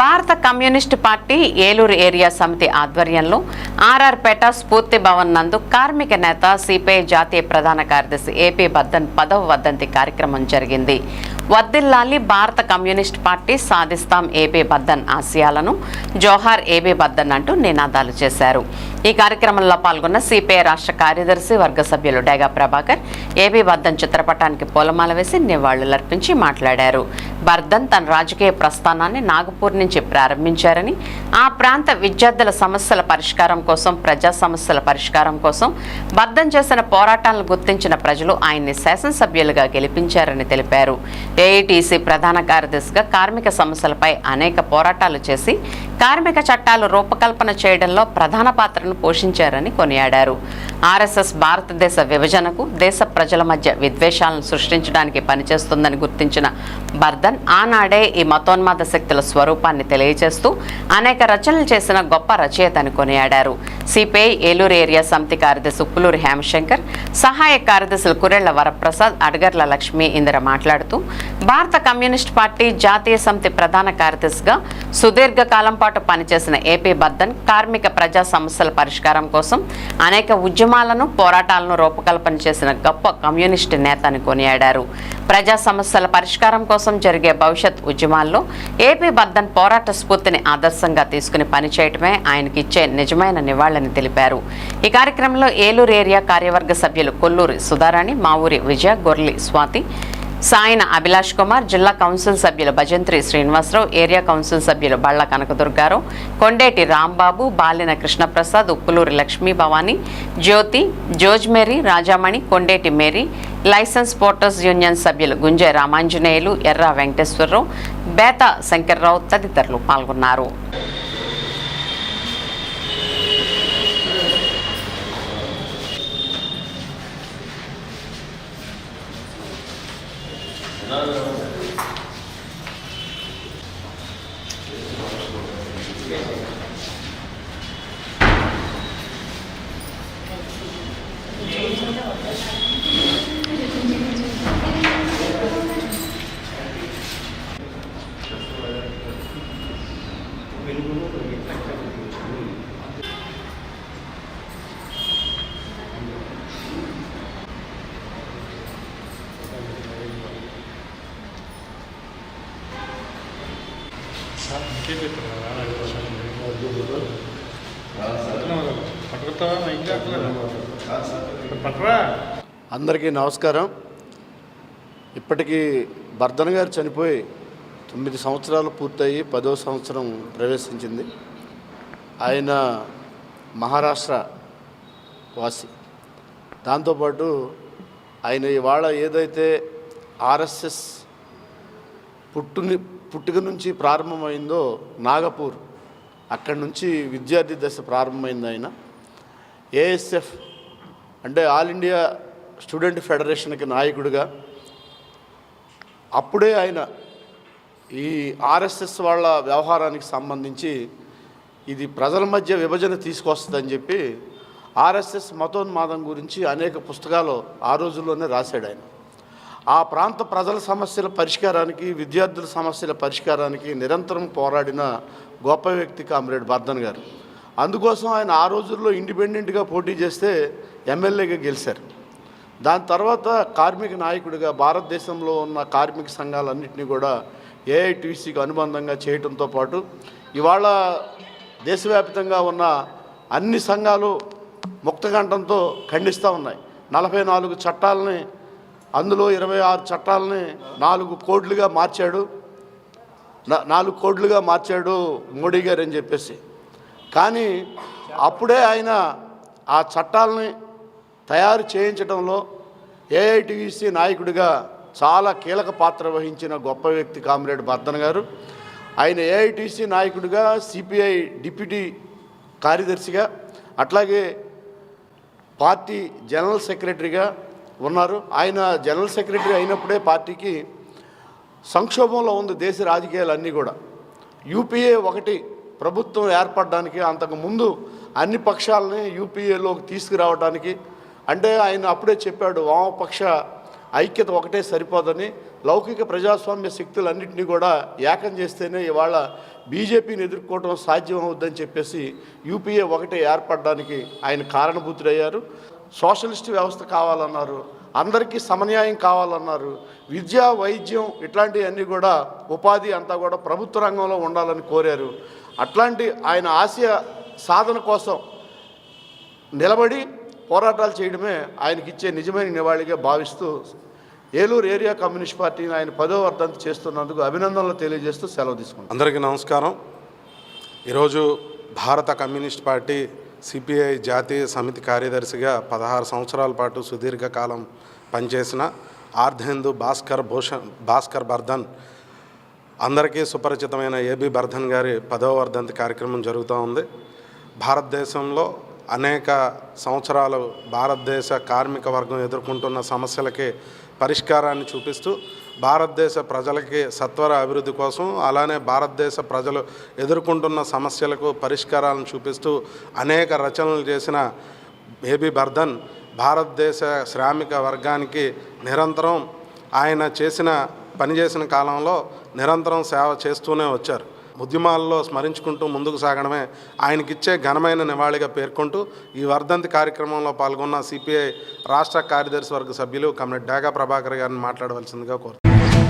భారత communist party Eluru area సమితి ఆధ్వర్యంలో ఆర్ఆర్పేట స్ఫూర్తి భవన్ నందు కార్మిక నేత సిపిఐ జాతీయ ప్రధాన కార్యదర్శి ఏపీ బద్దన్ 10వ వర్ధంతి కార్యక్రమం జరిగింది. వర్ధిల్లాలి భారత కమ్యూనిస్టు పార్టీ, సాధిస్తాం ఏపీ బద్దన్ ఆశయాలను, జోహార్ ఏపీ బద్దన్ అంటూ నినాదాలు చేశారు. ఈ కార్యక్రమంలో పాల్గొన్న సిపిఐ రాష్ట్ర కార్యదర్శి వర్గ సభ్యులు డేగా ప్రభాకర్ ఏపీ బద్దన్ చిత్రపటానికి పూలమాల వేసి నివాళులర్పించి మాట్లాడారు. బర్ధన్ తన రాజకీయ ప్రస్థానాన్ని నాగపూర్ నుంచి ప్రారంభించారని, ఆ ప్రాంత విద్యార్థుల సమస్యల పరిష్కారం కోసం, ప్రజా సమస్యల పరిష్కారం కోసం బర్ధన్ చేసిన పోరాటాలను గుర్తించిన ప్రజలు ఆయన్ని శాసనసభ్యులుగా గెలిపించారని తెలిపారు. ఏఐటీసీ ప్రధాన కార్యదర్శిగా కార్మిక సమస్యలపై అనేక పోరాటాలు చేసి కార్మిక చట్టాలు రూపకల్పన చేయడంలో ప్రధాన పాత్రను పోషించారని కొనియాడారు. ఆర్ఎస్ఎస్ భారతదేశ విభజనకు, దేశ ప్రజల మధ్య విద్వేషాలను సృష్టించడానికి పనిచేస్తుందని గుర్తించిన బర్ధన్ ఆనాడే ఈ మతోన్మాద శక్తుల స్వరూపాన్ని తెలియజేస్తూ అనేక రచనలు చేసిన గొప్ప రచయిత అని కొనియాడారు. సిపిఐ ఏలూరు ఏరియా సమితి కార్యదర్శి ఉప్పులూరి హేమశంకర్, సహాయ కార్యదర్శులు కురెళ్ల వరప్రసాద్, అడగర్ల లక్ష్మీ ఇందిర మాట్లాడుతూ భారత కమ్యూనిస్ట్ పార్టీ జాతీయ సమితి ప్రధాన కార్యదర్శిగా సుదీర్ఘకాలం పాటు పనిచేసిన ఏపీ బర్ధన్ కార్మిక ప్రజా సమస్యల పరిష్కారం కోసం అనేక ఉద్యమాలను, పోరాటాలను రూపకల్పన చేసిన గొప్ప కమ్యూనిస్టు నేత అని కొనియాడారు. ప్రజా సమస్యల పరిష్కారం కోసం జరిగే భవిష్యత్ ఉద్యమాల్లో ఏపీ బర్ధన్ పోరాట స్ఫూర్తిని ఆదర్శంగా తీసుకుని పనిచేయటమే ఆయనకి ఇచ్చే నిజమైన నివాళని తెలిపారు. ఈ కార్యక్రమంలో ఏలూరు ఏరియా కార్యవర్గ సభ్యులు కొల్లూరి సుధారాణి, మావూరి విజయ, గొర్లి స్వాతి, సాయన అభిలాష్ కుమార్, జిల్లా కౌన్సిల్ సభ్యులు భజంత్రి శ్రీనివాసరావు, ఏరియా కౌన్సిల్ సభ్యులు Balla Kanakadurgarao, Kondeti Rambabu, Balina Krishnaprasad, Uppuluri Lakshmi Bhavani, Jyothi, Josemary, Rajamani, Kondeti Mary, license porters union సభ్యులు గుంజే రామాంజనేయులు, ఎర్ర వెంకటేశ్వరరావు, బేత శంకర్రావు తదితరులు పాల్గొన్నారు. అందరికీ నమస్కారం. ఇప్పటికీ బర్ధన్ గారు చనిపోయి 9 సంవత్సరాలు పూర్తయి 10వ సంవత్సరం ప్రవేశించింది. ఆయన మహారాష్ట్ర వాసి. దాంతోపాటు ఆయన ఇవాళ ఏదైతే ఆర్ఎస్ఎస్ పుట్టుక నుంచి ప్రారంభమైందో నాగపూర్, అక్కడి నుంచి విద్యార్థి దశ ప్రారంభమైంది. ఆయన ఏఎస్ఎఫ్ అంటే ఆల్ ఇండియా స్టూడెంట్ ఫెడరేషన్కి నాయకుడిగా, అప్పుడే ఆయన ఈ ఆర్ఎస్ఎస్ వాళ్ళ వ్యవహారానికి సంబంధించి ఇది ప్రజల మధ్య విభజన తీసుకొస్తుందని చెప్పి ఆర్ఎస్ఎస్ మతోన్మాదం గురించి అనేక పుస్తకాలు ఆ రోజుల్లోనే రాశాడు ఆయన. ఆ ప్రాంత ప్రజల సమస్యల పరిష్కారానికి, విద్యార్థుల సమస్యల పరిష్కారానికి నిరంతరం పోరాడిన గొప్ప వ్యక్తి కామ్రేడ్ బర్ధన్ గారు. అందుకోసం ఆయన ఆ రోజుల్లో ఇండిపెండెంట్గా పోటీ చేస్తే ఎమ్మెల్యేగా గెలిచారు. దాని తర్వాత కార్మిక నాయకుడిగా భారతదేశంలో ఉన్న కార్మిక సంఘాలన్నింటినీ కూడా ఏఐటీసీకి అనుబంధంగా చేయడంతో పాటు ఇవాళ దేశవ్యాప్తంగా ఉన్న అన్ని సంఘాలు ముక్తకంఠంతో ఖండిస్తూ ఉన్నాయి. 44 చట్టాలని, అందులో 26 చట్టాలని 4 కోడ్లుగా మార్చాడు మోడీ గారు అని చెప్పేసి. కానీ అప్పుడే ఆయన ఆ చట్టాలని తయారు చేయించడంలో ఏఐటీసీ నాయకుడిగా చాలా కీలక పాత్ర వహించిన గొప్ప వ్యక్తి కామ్రేడ్ బర్ధన్ గారు. ఆయన ఏఐటీసీ నాయకుడిగా, సిపిఐ డిప్యూటీ కార్యదర్శిగా, అట్లాగే పార్టీ జనరల్ సెక్రటరీగా ఉన్నారు. ఆయన జనరల్ సెక్రటరీ అయినప్పుడే పార్టీకి సంక్షోభంలో ఉంది దేశ రాజకీయాలన్నీ కూడా. యూపీఏ 1 ప్రభుత్వం ఏర్పడడానికి, అంతకుముందు అన్ని పక్షాలని యూపీఏలోకి తీసుకురావడానికి, అంటే ఆయన అప్పుడే చెప్పాడు వామపక్ష ఐక్యత ఒకటే సరిపోదని, లౌకిక ప్రజాస్వామ్య శక్తులన్నింటినీ కూడా ఏకం చేస్తేనే ఇవాళ బీజేపీని ఎదుర్కోవడం సాధ్యం అవుద్దని చెప్పేసి యూపీఏ ఒకటే ఏర్పడడానికి ఆయన కారణభూతుడయ్యారు. సోషలిస్ట్ వ్యవస్థ కావాలన్నారు, అందరికీ సమన్యాయం కావాలన్నారు, విద్య వైద్యం ఇట్లాంటివన్నీ కూడా ఉపాధి అంతా కూడా ప్రభుత్వ రంగంలో ఉండాలని కోరారు. అట్లాంటి ఆయన ఆశయ సాధన కోసం నిలబడి పోరాటాలు చేయడమే ఆయనకిచ్చే నిజమైన నివాళిగా భావిస్తూ ఏలూరు ఏరియా కమ్యూనిస్ట్ పార్టీని ఆయన 10వ వర్ధంతి చేస్తున్నందుకు అభినందనలు తెలియజేస్తూ సెలవు తీసుకుంటాం. అందరికీ నమస్కారం. ఈరోజు భారత కమ్యూనిస్ట్ పార్టీ సిపిఐ జాతీయ సమితి కార్యదర్శిగా 16 సంవత్సరాల పాటు సుదీర్ఘకాలం పనిచేసిన ఆర్ధేందు భాస్కర్ బర్ధన్, అందరికీ సుపరిచితమైన ఏబి బర్ధన్ గారి 10వ వర్ధంతి కార్యక్రమం జరుగుతూ ఉంది. భారతదేశంలో అనేక సంవత్సరాలు భారతదేశ కార్మిక వర్గం ఎదుర్కొంటున్న సమస్యలకి పరిష్కారాన్ని చూపిస్తూ భారతదేశ ప్రజలకి సత్వర అభివృద్ధి కోసం, అలానే భారతదేశ ప్రజలు ఎదుర్కొంటున్న సమస్యలకు పరిష్కారాలను చూపిస్తూ అనేక రచనలు చేసిన ఏబి బర్ధన్ భారతదేశ శ్రామిక వర్గానికి నిరంతరం ఆయన పనిచేసిన కాలంలో నిరంతరం సేవ చేస్తూనే వచ్చారు. ఉద్యమాల్లో స్మరించుకుంటూ ముందుకు సాగడమే ఆయనకిచ్చే ఘనమైన నివాళిగా పేర్కొంటూ ఈ వర్ధంతి కార్యక్రమంలో పాల్గొన్న సిపిఐ రాష్ట్ర కార్యదర్శి వర్గ సభ్యులు కమ్రేడ్ డేగా ప్రభాకర్ గారిని మాట్లాడవలసిందిగా కోరుతున్నాను.